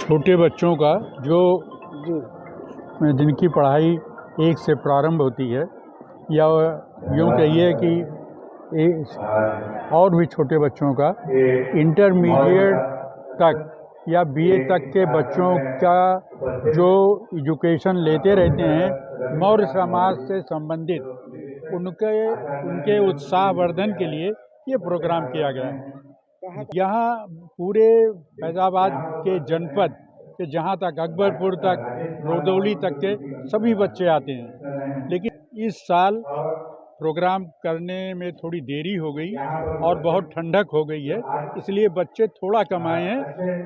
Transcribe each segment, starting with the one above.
छोटे बच्चों का जो जिनकी पढ़ाई 1 से प्रारंभ होती है, या यूँ कहिए कि और भी छोटे बच्चों का इंटरमीडिएट तक या बीए तक के बच्चों का जो एजुकेशन लेते रहते हैं मौर्य समाज से संबंधित उनके उत्साहवर्धन के लिए ये प्रोग्राम किया गया है। यहाँ पूरे फैज़ाबाद के जनपद के जहाँ तक अकबरपुर तक, रुदौली तक के सभी बच्चे आते हैं, लेकिन इस साल प्रोग्राम करने में थोड़ी देरी हो गई और बहुत ठंडक हो गई है, इसलिए बच्चे थोड़ा कम आए हैं,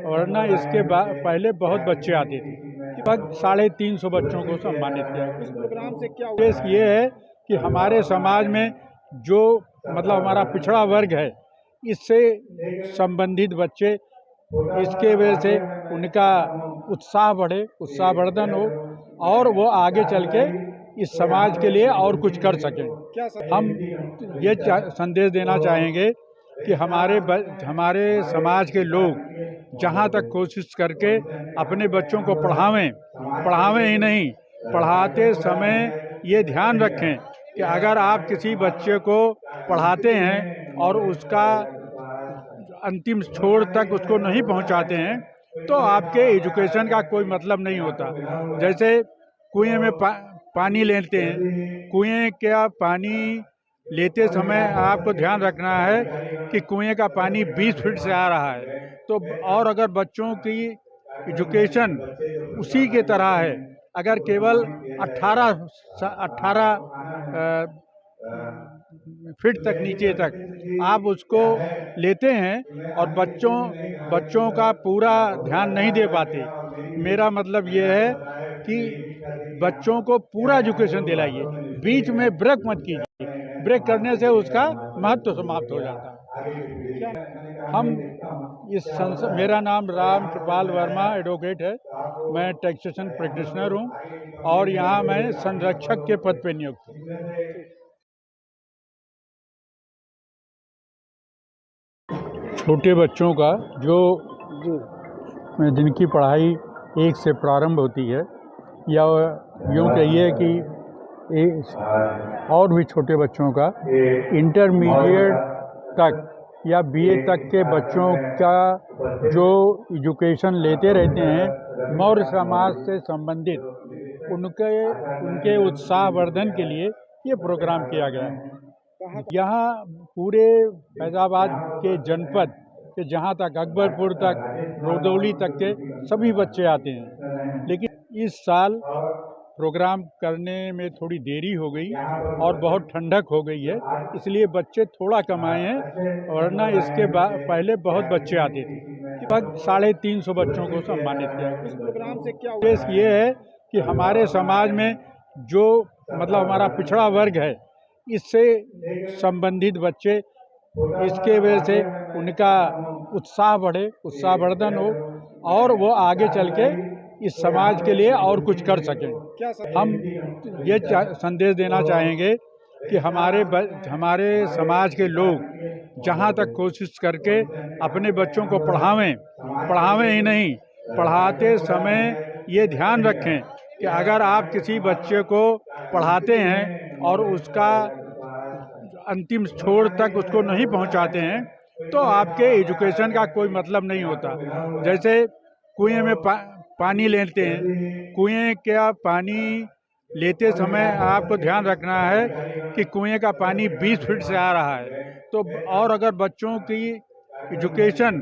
वरना इसके पहले बहुत बच्चे आते थे। लगभग 350 बच्चों को सम्मानित किया। इस प्रोग्राम से क्या उद्देश्य ये है कि हमारे समाज में जो हमारा पिछड़ा वर्ग है, इससे संबंधित बच्चे, इसके वजह से उनका उत्साह बढ़े, उत्साहवर्धन हो और वो आगे चल के इस समाज के लिए और कुछ कर सकें। हम ये संदेश देना चाहेंगे कि हमारे समाज के लोग जहाँ तक कोशिश करके अपने बच्चों को पढ़ावें ही नहीं, पढ़ाते समय ये ध्यान रखें कि अगर आप किसी बच्चे को पढ़ाते हैं और उसका अंतिम छोर तक उसको नहीं पहुंचाते हैं, तो आपके एजुकेशन का कोई मतलब नहीं होता। जैसे कुएं में पानी लेते हैं, कुएं का पानी लेते समय आपको ध्यान रखना है कि कुएं का पानी 20 फीट से आ रहा है, तो और अगर बच्चों की एजुकेशन उसी के तरह है, अगर केवल 18 फीट तक नीचे तक आप उसको लेते हैं और बच्चों का पूरा ध्यान नहीं दे पाते, मेरा मतलब ये है कि बच्चों को पूरा एजुकेशन दिलाइए, बीच में ब्रेक मत कीजिए। ब्रेक करने से उसका महत्व समाप्त हो जाता है। मेरा नाम राम कृपाल वर्मा एडवोकेट है, मैं टैक्सेशन प्रैक्टिशनर हूँ और यहाँ मैं संरक्षक के पद पे नियुक्त हूँ। छोटे बच्चों का जो जिनकी पढ़ाई 1 से प्रारंभ होती है, या यूँ कहिए कि और भी छोटे बच्चों का इंटरमीडिएट तक या बीए तक के बच्चों का जो एजुकेशन लेते रहते हैं मौर्य समाज से संबंधित उनके उत्साहवर्धन के लिए ये प्रोग्राम किया गया है। यहाँ पूरे फैज़ाबाद के जनपद के जहाँ तक अकबरपुर तक, रुदौली तक के सभी बच्चे आते हैं, लेकिन इस साल प्रोग्राम करने में थोड़ी देरी हो गई और बहुत ठंडक हो गई है, इसलिए बच्चे थोड़ा कम आए हैं, वरना इसके पहले बहुत बच्चे आते थे। लगभग 350 बच्चों को सम्मानित किया। इस प्रोग्राम से क्या उद्देश्य ये है कि हमारे समाज में जो हमारा पिछड़ा वर्ग है, इससे संबंधित बच्चे, इसके वजह से उनका उत्साह बढ़े, उत्साहवर्धन हो और वो आगे चल के इस समाज के लिए और कुछ कर सकें। हम ये संदेश देना चाहेंगे कि हमारे समाज के लोग जहाँ तक कोशिश करके अपने बच्चों को पढ़ावें ही नहीं, पढ़ाते समय ये ध्यान रखें कि अगर आप किसी बच्चे को पढ़ाते हैं और उसका अंतिम छोर तक उसको नहीं पहुंचाते हैं, तो आपके एजुकेशन का कोई मतलब नहीं होता। जैसे कुएं में पानी लेते हैं, कुएं का पानी लेते समय आपको ध्यान रखना है कि कुएं का पानी 20 फीट से आ रहा है, तो और अगर बच्चों की एजुकेशन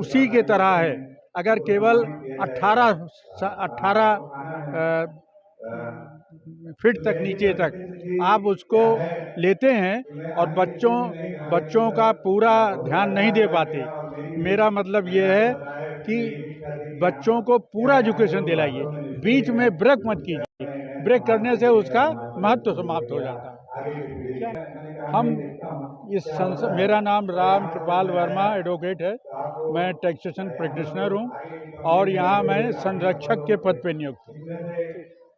उसी के तरह है, अगर केवल 18 फीट तक नीचे तक आप उसको लेते हैं और बच्चों का पूरा ध्यान नहीं दे पाते, मेरा मतलब ये है कि बच्चों को पूरा एजुकेशन दिलाइए, बीच में ब्रेक मत कीजिए। ब्रेक करने से उसका महत्व समाप्त हो जाता है। मेरा नाम राम कृपाल वर्मा एडवोकेट है, मैं टैक्सेशन प्रैक्टिशनर हूँ और यहाँ मैं संरक्षक के पद पे नियुक्त हूँ।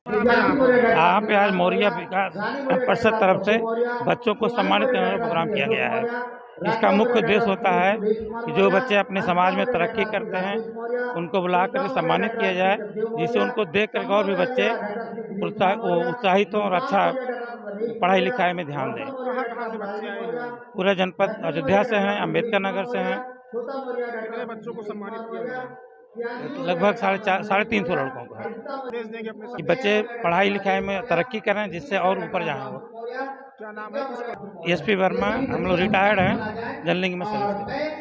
यहाँ पे आज मौर्य विकास परिषद तरफ से बच्चों को सम्मानित करने का प्रोग्राम किया गया है। इसका मुख्य उद्देश्य होता है कि जो बच्चे अपने समाज में तरक्की करते हैं उनको बुला कर सम्मानित किया जाए, जिससे उनको देख कर और भी बच्चे उत्साहित हों और अच्छा पढ़ाई लिखाई में ध्यान दें। कहाँ से बच्चे आए हैं? पूरा जनपद अयोध्या से हैं, अम्बेडकर नगर से हैं, कितने बच्चों को सम्मानित किया गया? लगभग 350 लड़कों को है देश देंगे अपने कि सब। बच्चे पढ़ाई लिखाई में तरक्की करें, जिससे और ऊपर जाएँ वो। क्या नाम है? किसका? एसपी वर्मा, हम लोग रिटायर्ड हैं, जनरल में सर्विस करते हैं।